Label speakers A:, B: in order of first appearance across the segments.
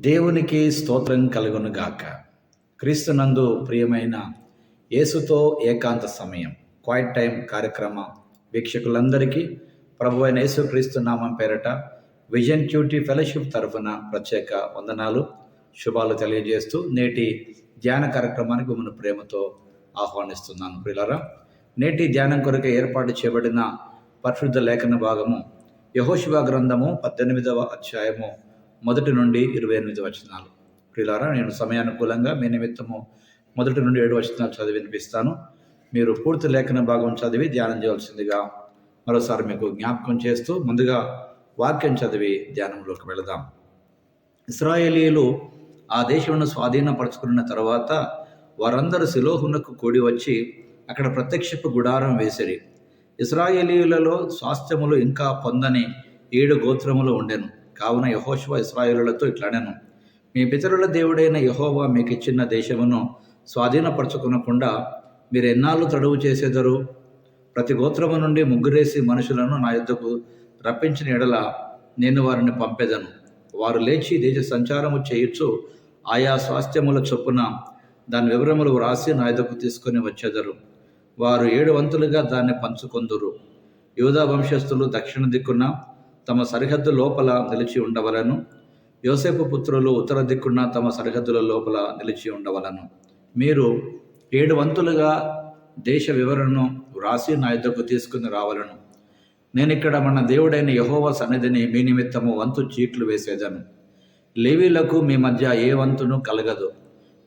A: దేవునికి స్తోత్రం కలుగును గాక. క్రీస్తునందు ప్రియమైన యేసుతో ఏకాంత సమయం క్వైట్ టైం కార్యక్రమ వీక్షకులందరికీ ప్రభువైన యేసుక్రీస్తు నామం పేరట విజన్ క్యూటీ ఫెలోషిప్ తరఫున ప్రత్యేక వందనాలు శుభాలు తెలియజేస్తూ నేటి ధ్యాన కార్యక్రమానికి మిమ్మల్ని ప్రేమతో ఆహ్వానిస్తున్నాను. ప్రియులారా, నేటి ధ్యానం కొరకు ఏర్పాటు చేయబడిన పరిశుద్ధ లేఖన భాగము యెహోషువ గ్రంథము 18వ అధ్యాయము 1 నుండి 28 వచనాలు. ప్రియులారా, నేను సమయానుకూలంగా మీ నిమిత్తము 1 నుండి 7 వచనాలు చదివి వినిపిస్తాను. మీరు పూర్తి లేఖన భాగం చదివి ధ్యానం చేయవలసిందిగా మరోసారి మీకు జ్ఞాపకం చేస్తూ ముందుగా వాక్యం చదివి ధ్యానంలోకి వెళదాం. ఇశ్రాయేలీయులు ఆ దేశమును స్వాధీనపరచుకున్న తర్వాత వారందరూ షిలోహునకు కూడి వచ్చి అక్కడ ప్రత్యక్షపు గుడారం వేసిరి. ఇశ్రాయేలీయులలో స్వాస్థ్యములు ఇంకా పొందని 7 గోత్రములు ఉండెను. కావున యెహోషువ ఇశ్రాయేలులతో ఇట్లనెను, మీ పితరుల దేవుడైన యెహోవా మీకు ఇచ్చిన దేశమును స్వాధీనపరచుకునకుండా మీరు ఎన్నాళ్ళు తడువు చేసేదరు? ప్రతి గోత్రము నుండి 3 మనుషులను నా యొద్దకు రప్పించిన ఎడల నేను వారిని పంపెదను. వారు లేచి దేశ సంచారము చేయుచు ఆయా స్వాస్థ్యముల చొప్పున దాని వివరములు వ్రాసి నా యొద్దకు తీసుకొని వచ్చేదరు. వారు 7 వంతులుగా దాన్ని పంచుకొందురు. యూదా వంశస్థులు దక్షిణ దిక్కున తమ సరిహద్దు లోపల నిలిచి ఉండవలను. యోసేపు పుత్రులు ఉత్తర దిక్కున తమ సరిహద్దుల లోపల నిలిచి ఉండవలను. మీరు 7 వంతులుగా దేశ వివరణను వ్రాసి నా యొద్దకు తీసుకుని రావలను. నేను ఇక్కడ మన దేవుడైన యెహోవా సన్నిధిని మీ నిమిత్తము వంతు చీట్లు వేసేదను. లేవీలకు మీ మధ్య ఏ వంతును కలగదు.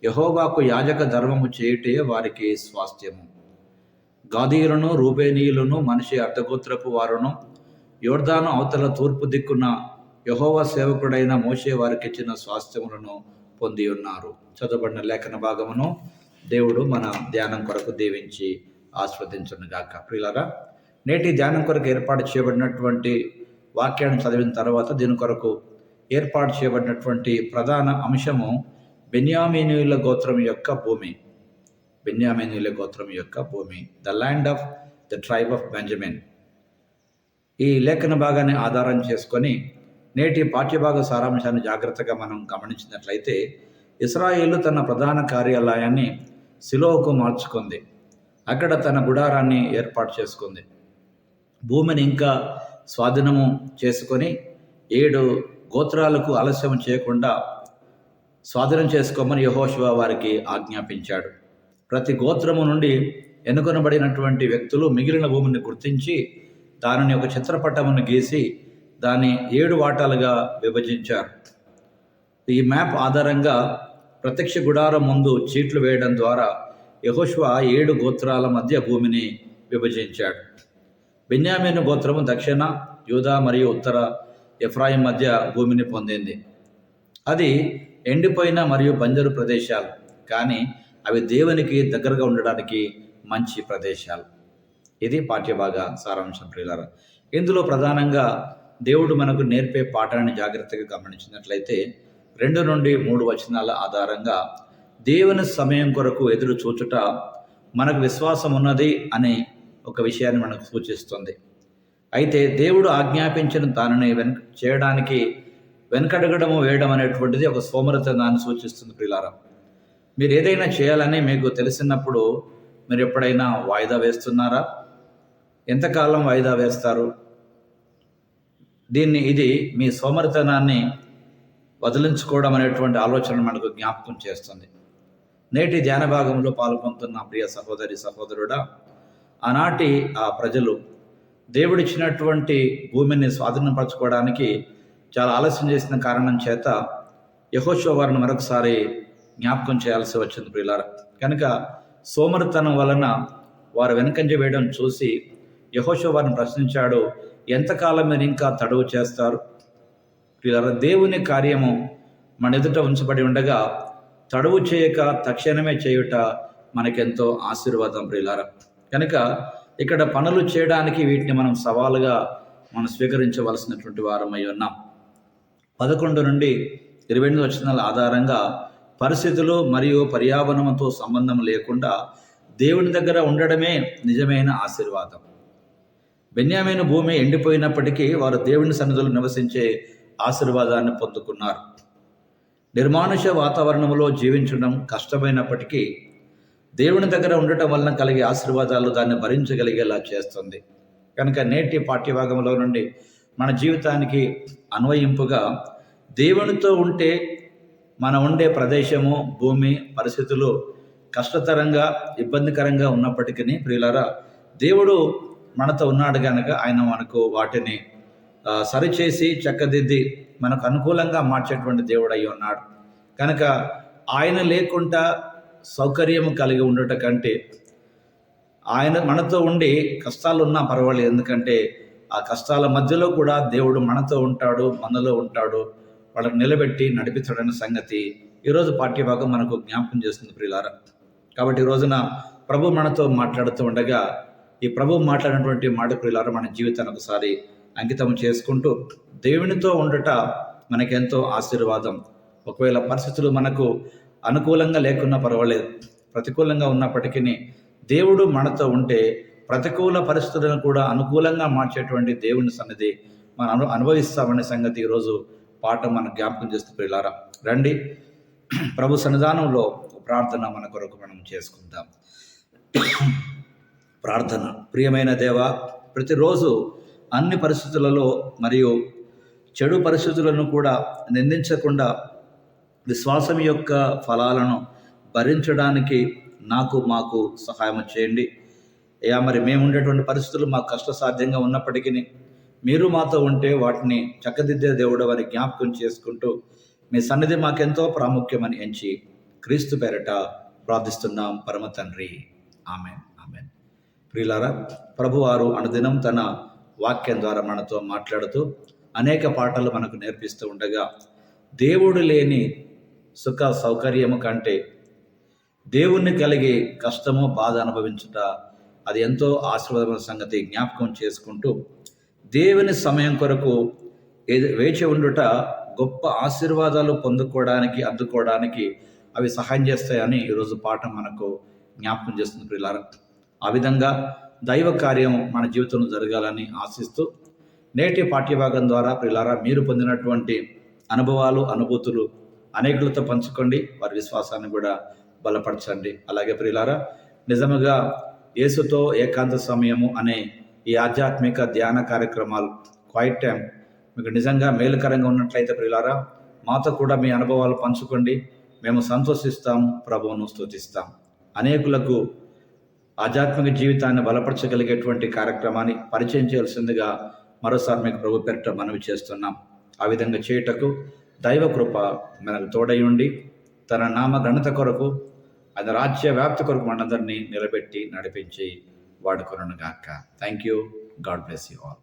A: యెహోవాకు యాజక ధర్మము చేయుటే వారికి స్వాస్థ్యము. గాదీయులను రూబేనీయులను మనిషి అర్ధగోత్రపు వారును యోర్దాను అవతల తూర్పు దిక్కున యెహోవా సేవకుడైన మోషే వారికి ఇచ్చిన స్వాస్థ్యములను పొంది ఉన్నారు. చదవబడిన లేఖన భాగమును దేవుడు మన ధ్యానం కొరకు దీవించి ఆస్వాదించునుగాక. ప్రియులారా, నేటి ధ్యానం కొరకు ఏర్పాటు చేయబడినటువంటి వాక్యాన్ని చదివిన తర్వాత దీని కొరకు ఏర్పాటు చేయబడినటువంటి ప్రధాన అంశము బెన్యామీనీయుల గోత్రం యొక్క భూమి. బెన్యామీనీయుల గోత్రం యొక్క భూమి, the land of the tribe of Benjamin. ఈ లేఖన భాగాన్ని ఆధారం చేసుకొని నేటి పాఠ్యభాగ సారాంశాన్ని జాగ్రత్తగా మనం గమనించినట్లయితే, ఇశ్రాయేలు తన ప్రధాన కార్యాలయాన్ని షిలోహుకు మార్చుకుంది. అక్కడ తన గుడారాన్ని ఏర్పాటు చేసుకుంది. భూమిని ఇంకా స్వాధీనము చేసుకొని 7 గోత్రాలకు ఆలస్యం చేయకుండా స్వాధీనం చేసుకోమని యెహోషువ వారికి ఆజ్ఞాపించాడు. ప్రతి గోత్రము నుండి ఎన్నుకొనబడినటువంటి వ్యక్తులు మిగిలిన భూమిని గుర్తించి దానిని ఒక చిత్రపటమును గీసి దాన్ని 7 వాటాలుగా విభజించారు. ఈ మ్యాప్ ఆధారంగా ప్రత్యక్ష గుడారం ముందు చీట్లు వేయడం ద్వారా యెహోషువ 7 గోత్రాల మధ్య భూమిని విభజించాడు. బెన్యామీను గోత్రము దక్షిణ యూదా మరియు ఉత్తర ఎఫ్రాయిం మధ్య భూమిని పొందింది. అది ఎండిపోయిన మరియు బంజరు ప్రదేశాలు, కానీ అవి దేవునికి దగ్గరగా ఉండడానికి మంచి ప్రదేశాలు. ఇది పాఠ్యభాగ సారాంశం. ప్రియులారా, ఇందులో ప్రధానంగా దేవుడు మనకు నేర్పే పాఠాన్ని జాగ్రత్తగా గమనించినట్లయితే 2 నుండి 3 వచనాల ఆధారంగా దేవుని సమయం కొరకు ఎదురు చూచుట మనకు విశ్వాసం ఉన్నది అనే ఒక విషయాన్ని మనకు సూచిస్తుంది. అయితే దేవుడు ఆజ్ఞాపించిన దానిని చేయడానికి వెనకడగడము వేయడం అనేటువంటిది ఒక సోమరితనాన్ని సూచిస్తుంది. ప్రియులారా, మీరు ఏదైనా చేయాలని మీకు తెలిసినప్పుడు మీరు ఎప్పుడైనా వాయిదా వేస్తున్నారా? ఎంతకాలం వాయిదా వేస్తారు? ఇది మీ సోమరితనాన్ని వదిలించుకోవడం అనేటువంటి ఆలోచన మనకు జ్ఞాపకం చేస్తుంది. నేటి ధ్యాన భాగంలో పాల్గొంటున్న ప్రియ సహోదరి సహోదరుడా, ఆనాటి ఆ ప్రజలు దేవుడిచ్చినటువంటి భూమిని స్వాధీనపరచుకోవడానికి చాలా ఆలస్యం చేసిన కారణం చేత యెహోషువ వారిని మరొకసారి జ్ఞాపకం చేయాల్సి వచ్చింది. ప్రియులారా, కనుక సోమరితనం వలన వారు వెనుకంజ వేయడం చూసి యెహోషువ వారిని ప్రశ్నించాడు, ఎంతకాలం మీరు ఇంకా తడువు చేస్తారు? ప్రియులారా, దేవుని కార్యము మన ఎదుట ఉంచబడి ఉండగా తడువు చేయక తక్షణమే చేయుట మనకెంతో ఆశీర్వాదం. ప్రియులారా, కనుక ఇక్కడ పనులు చేయడానికి వీటిని మనం సవాలుగా స్వీకరించవలసినటువంటి వారమై ఉన్నాం. 11 నుండి 28 వచనాల ఆధారంగా పరిస్థితులు మరియు పర్యావరణంతో సంబంధం లేకుండా దేవుని దగ్గర ఉండడమే నిజమైన ఆశీర్వాదం. బెన్యామీను భూమి ఎండిపోయినప్పటికీ వారు దేవుని సన్నిధిలో నివసించే ఆశీర్వాదాన్ని పొందుకున్నారు. నిర్మానుష వాతావరణంలో జీవించడం కష్టమైనప్పటికీ దేవుని దగ్గర ఉండటం వలన కలిగే ఆశీర్వాదాలు దాన్ని భరించగలిగేలా చేస్తుంది. కనుక నేటి పాఠ్యభాగంలో నుండి మన జీవితానికి అన్వయింపుగా దేవునితో ఉంటే మనం ఉండే ప్రదేశము, భూమి, పరిస్థితులు కష్టతరంగా, ఇబ్బందికరంగా ఉన్నప్పటికీ ప్రియులారా, దేవుడు మనతో ఉన్నాడు కనుక ఆయన మనకు వాటిని సరిచేసి చక్కదిద్ది మనకు అనుకూలంగా మార్చేటువంటి దేవుడు అయి ఉన్నాడు. కనుక ఆయన లేకుండా సౌకర్యం కలిగి ఉండట కంటే ఆయన మనతో ఉండి కష్టాలు ఉన్నా పర్వాలేదు. ఎందుకంటే ఆ కష్టాల మధ్యలో కూడా దేవుడు మనతో ఉంటాడు, మనలో ఉంటాడు, వాళ్ళని నిలబెట్టి నడిపించడన్న సంగతి ఈరోజు పాఠ్యభాగం మనకు జ్ఞాపకం చేస్తుంది ప్రియులారా. కాబట్టి ఈ రోజున ప్రభు మనతో మాట్లాడుతూ ఉండగా ఈ ప్రభు మాట్లాడినటువంటి మాట ప్రియులారా మన జీవితాన్ని ఒకసారి అంకితం చేసుకుంటూ దేవునితో ఉండట మనకెంతో ఆశీర్వాదం. ఒకవేళ పరిస్థితులు మనకు అనుకూలంగా లేకున్నా పర్వాలేదు, ప్రతికూలంగా ఉన్నప్పటికీ దేవుడు మనతో ఉంటే ప్రతికూల పరిస్థితులను కూడా అనుకూలంగా మార్చేటువంటి దేవుని సన్నిధి మనం అనుభవిస్తామనే సంగతి ఈరోజు పాఠం మన జ్ఞాపకం చేస్తూ ప్రియులారా, రండి ప్రభు సన్నిధానంలో ప్రార్థన మన కొరకు మనం చేసుకుందాం. ప్రార్థన. ప్రియమైన దేవ, ప్రతిరోజు అన్ని పరిస్థితులలో మరియు చెడు పరిస్థితులను కూడా నిందించకుండా విశ్వాసం యొక్క ఫలాలను భరించడానికి మాకు సహాయం చేయండి అయ్యా. మరి మేము ఉండేటువంటి పరిస్థితులు మాకు కష్టసాధ్యంగా ఉన్నప్పటికీ మీరు మాతో ఉంటే వాటిని చక్కదిద్దే దేవుడు అని జ్ఞాపకం చేసుకుంటూ మీ సన్నిధి మాకెంతో ప్రాముఖ్యమని ఎంచి క్రీస్తు పేరట ప్రార్థిస్తున్నాం పరమ తండ్రి. Amen, amen. ప్రియులారా, ప్రభువారు అనుదినం తన వాక్యం ద్వారా మనతో మాట్లాడుతూ అనేక పాఠాలు మనకు నేర్పిస్తూ ఉండగా దేవుడు లేని సుఖ సౌకర్యము కంటే దేవుణ్ణి కలిగి కష్టము, బాధ అనుభవించుట అది ఎంతో ఆశీర్వాదమైన సంగతి జ్ఞాపకం చేసుకుంటూ దేవుని సమయం కొరకు వేచి ఉండుట గొప్ప ఆశీర్వాదాలు అందుకోవడానికి అవి సహాయం చేస్తాయని ఈరోజు పాఠం మనకు జ్ఞాపకం చేస్తుంది ప్రియులారా. ఆ విధంగా దైవ కార్యం మన జీవితంలో జరగాలని ఆశిస్తూ నేటి పాఠ్యభాగం ద్వారా ప్రియులారా మీరు పొందినటువంటి అనుభవాలు, అనుభూతులు అనేకులతో పంచుకోండి, వారి విశ్వాసాన్ని కూడా బలపరచండి. అలాగే ప్రియులారా, నిజముగా యేసుతో ఏకాంత సమయము అనే ఈ ఆధ్యాత్మిక ధ్యాన కార్యక్రమాలు, క్వైట్ టైం మీకు నిజంగా మేలుకరంగా ఉన్నట్లయితే ప్రియులారా మాతో కూడా మీ అనుభవాలు పంచుకోండి. మేము సంతోషిస్తాం, ప్రభువును స్తుతిస్తాం. అనేకులకు ఆధ్యాత్మిక జీవితాన్ని బలపరచగలిగేటువంటి కార్యక్రమాన్ని పరిచయం చేయాల్సిందిగా మరోసారి మీకు ప్రభు పేరిట మనవి చేస్తున్నాం. ఆ విధంగా చేయుటకు దైవ కృప మనకు తోడై ఉండి తన నామ ఘనత కొరకు, ఆయన రాజ్య వ్యాప్తి కొరకు మనందరినీ నిలబెట్టి నడిపించి వాడుకొనుగాక. Thank you. God bless you all.